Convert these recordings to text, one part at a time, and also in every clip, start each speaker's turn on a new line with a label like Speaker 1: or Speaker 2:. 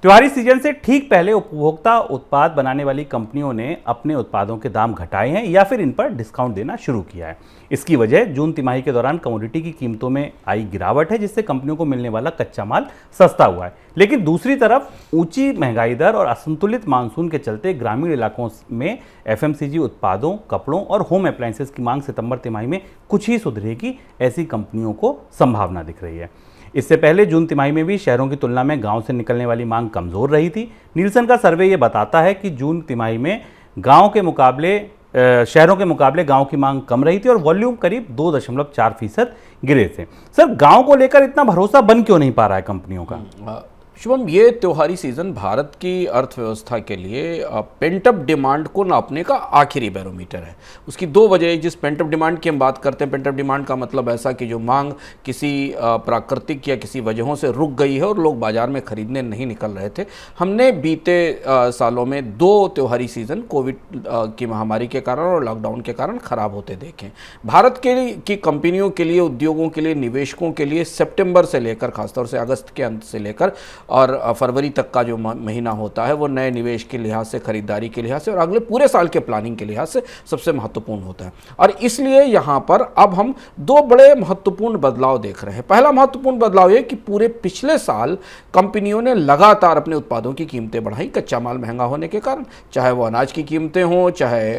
Speaker 1: त्योहारी सीजन से ठीक पहले उपभोक्ता उत्पाद बनाने वाली कंपनियों ने अपने उत्पादों के दाम घटाए हैं या फिर इन पर डिस्काउंट देना शुरू किया है। इसकी वजह जून तिमाही के दौरान कमोडिटी की कीमतों में आई गिरावट है, जिससे कंपनियों को मिलने वाला कच्चा माल सस्ता हुआ है। लेकिन दूसरी तरफ ऊंची महंगाई दर और असंतुलित मानसून के चलते ग्रामीण इलाकों में एफएमसीजी उत्पादों, कपड़ों और होम अप्लायंसेस की मांग सितंबर तिमाही में कुछ ही सुधरेगी, ऐसी कंपनियों को संभावना दिख रही है। इससे पहले जून तिमाही में भी शहरों की तुलना में गांव से निकलने वाली मांग कमजोर रही थी। नीलसन का सर्वे ये बताता है कि जून तिमाही में शहरों के मुकाबले गांव की मांग कम रही थी और वॉल्यूम करीब 2.4% गिरे थे। सर, गांव को लेकर इतना भरोसा बन क्यों नहीं पा रहा है कंपनियों का?
Speaker 2: शुभम, ये त्योहारी सीजन भारत की अर्थव्यवस्था के लिए पेंटअप डिमांड को नापने का आखिरी बैरोमीटर है। उसकी दो वजह, जिस पेंटअप डिमांड की हम बात करते हैं, पेंटअप डिमांड का मतलब ऐसा कि जो मांग किसी प्राकृतिक या किसी वजहों से रुक गई है और लोग बाजार में खरीदने नहीं निकल रहे थे। हमने बीते सालों में दो त्योहारी सीजन कोविड की महामारी के कारण और लॉकडाउन के कारण खराब होते देखे। भारत की कंपनियों के लिए, उद्योगों के लिए, निवेशकों के लिए सितंबर से लेकर, खासतौर से अगस्त के अंत से लेकर और फरवरी तक का जो महीना होता है वो नए निवेश के लिहाज से, खरीदारी के लिहाज से और अगले पूरे साल के प्लानिंग के लिहाज से सबसे महत्वपूर्ण होता है। और इसलिए यहाँ पर अब हम दो बड़े महत्वपूर्ण बदलाव देख रहे हैं। पहला महत्वपूर्ण बदलाव ये कि पूरे पिछले साल कंपनियों ने लगातार अपने उत्पादों की कीमतें बढ़ाई, कच्चा माल महंगा होने के कारण, चाहे वो अनाज की कीमतें हों, चाहे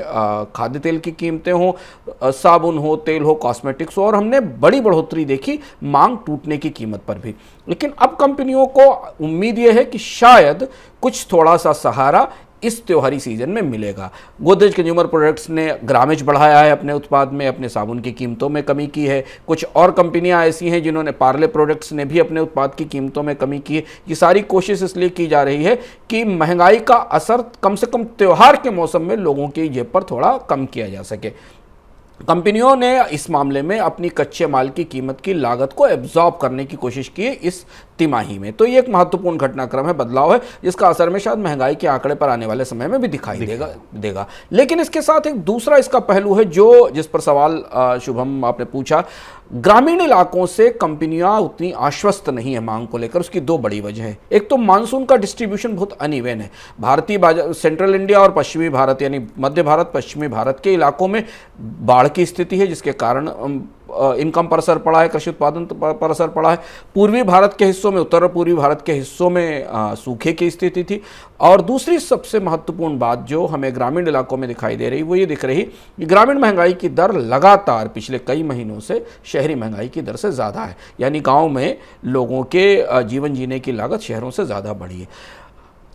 Speaker 2: खाद्य तेल की कीमतें हों, साबुन हो, तेल हो, कॉस्मेटिक्स हो, और हमने बड़ी बढ़ोतरी देखी मांग टूटने की कीमत पर भी। लेकिन अब कंपनियों को उम्मीद यह है कि शायद कुछ थोड़ा सा सहारा इस त्योहारी सीजन में मिलेगा। गोदरेज कंज्यूमर प्रोडक्ट्स ने ग्रामेज बढ़ाया है अपने उत्पाद में, अपने साबुन की कीमतों में कमी की है। कुछ और कंपनियां ऐसी हैं जिन्होंने, पार्ले प्रोडक्ट्स ने भी अपने उत्पाद की कीमतों में कमी की है। ये सारी कोशिश इसलिए की जा रही है कि महंगाई का असर कम से कम त्योहार के मौसम में लोगों की जेब पर थोड़ा कम किया जा सके। कंपनियों ने इस मामले में अपनी कच्चे माल की कीमत की लागत को एब्जॉर्ब करने की कोशिश की है इस तिमाही में। तो ये एक महत्वपूर्ण घटनाक्रम है, बदलाव है, जिसका असर में शायद महंगाई के आंकड़े पर आने वाले समय में भी दिखाई देगा। लेकिन इसके साथ एक दूसरा इसका पहलू है, जिस पर सवाल शुभम आपने पूछा। ग्रामीण इलाकों से कंपनियां उतनी आश्वस्त नहीं है मांग को लेकर। उसकी दो बड़ी वजह है। एक तो मानसून का डिस्ट्रीब्यूशन बहुत अनइवन है। भारतीय बाजार, सेंट्रल इंडिया और पश्चिमी भारत यानी मध्य भारत, पश्चिमी भारत के इलाकों में बाढ़ की स्थिति है, जिसके कारण इनकम पर असर पड़ा है, कृषि उत्पादन पर असर पड़ा है। पूर्वी भारत के हिस्सों में, उत्तर और पूर्वी भारत के हिस्सों में सूखे की स्थिति थी। और दूसरी सबसे महत्वपूर्ण बात जो हमें ग्रामीण इलाकों में दिखाई दे रही, वो ये दिख रही कि ग्रामीण महंगाई की दर लगातार पिछले कई महीनों से शहरी महंगाई की दर से ज़्यादा है। यानी गाँव में लोगों के जीवन जीने की लागत शहरों से ज़्यादा बढ़ी है।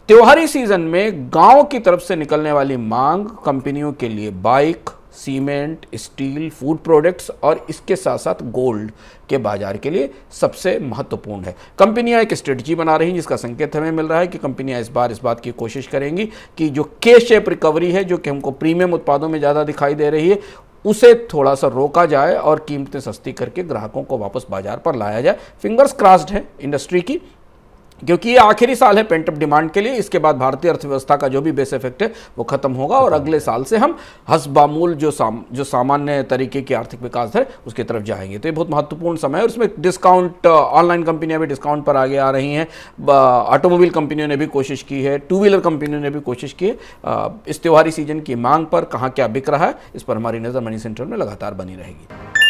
Speaker 2: त्योहारी सीजन में गाँव की तरफ से निकलने वाली मांग कंपनियों के लिए bike, cement, steel, food products और इसके साथ साथ गोल्ड के बाजार के लिए सबसे महत्वपूर्ण है। कंपनियां एक स्ट्रेटजी बना रही हैं, जिसका संकेत हमें मिल रहा है कि कंपनियां इस बात की कोशिश करेंगी कि जो के शेप रिकवरी है, जो कि हमको प्रीमियम उत्पादों में ज़्यादा दिखाई दे रही है, उसे थोड़ा सा रोका जाए और कीमतें सस्ती करके ग्राहकों को वापस बाजार पर लाया जाए। फिंगर्स क्रॉस्ड है इंडस्ट्री की, क्योंकि ये आखिरी साल है पेंटअप डिमांड के लिए। इसके बाद भारतीय अर्थव्यवस्था का जो भी बेस इफेक्ट है वो खत्म होगा और अगले साल से हम हस्बामूल जो सामान्य तरीके की आर्थिक विकास है उसकी तरफ जाएंगे। तो ये बहुत महत्वपूर्ण समय है और इसमें डिस्काउंट, ऑनलाइन कंपनियां भी डिस्काउंट पर आगे आ रही हैं, ऑटोमोबाइल कंपनियों ने भी कोशिश की है, टू व्हीलर कंपनियों ने भी कोशिश की है। इस त्योहारी सीजन की मांग पर कहाँ क्या बिक रहा है, इस पर हमारी नज़र मनी सेंटर में लगातार बनी रहेगी।